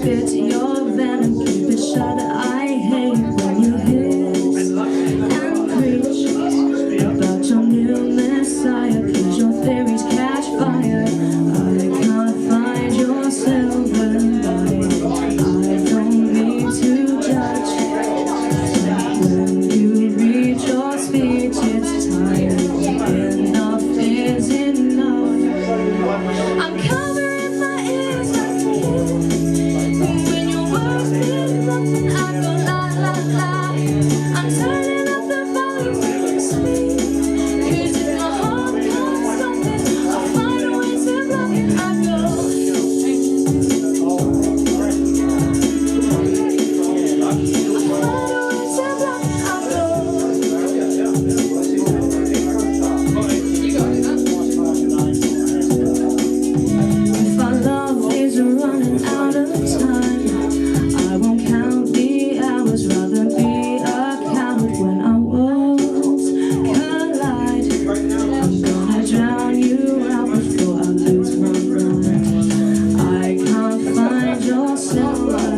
spit your venom, keep it shut. I hate when you hiss and preach about your new messiah, 'cause your theories catch fire. I can't find your silver lining. I don't mean to judge. When you read your speech, it's time. Enough is enough. I'm covering my ears like a kid. When your words mean nothing, I go la la la. I'm turning up the volume when you speak, 'cause if my heart can't stop it, I'll find a way to block it. I go. Running out of time, I won't count the hours, rather be a coward when our worlds collide. I'm gonna drown you out before I lose my mind. I can't find your silver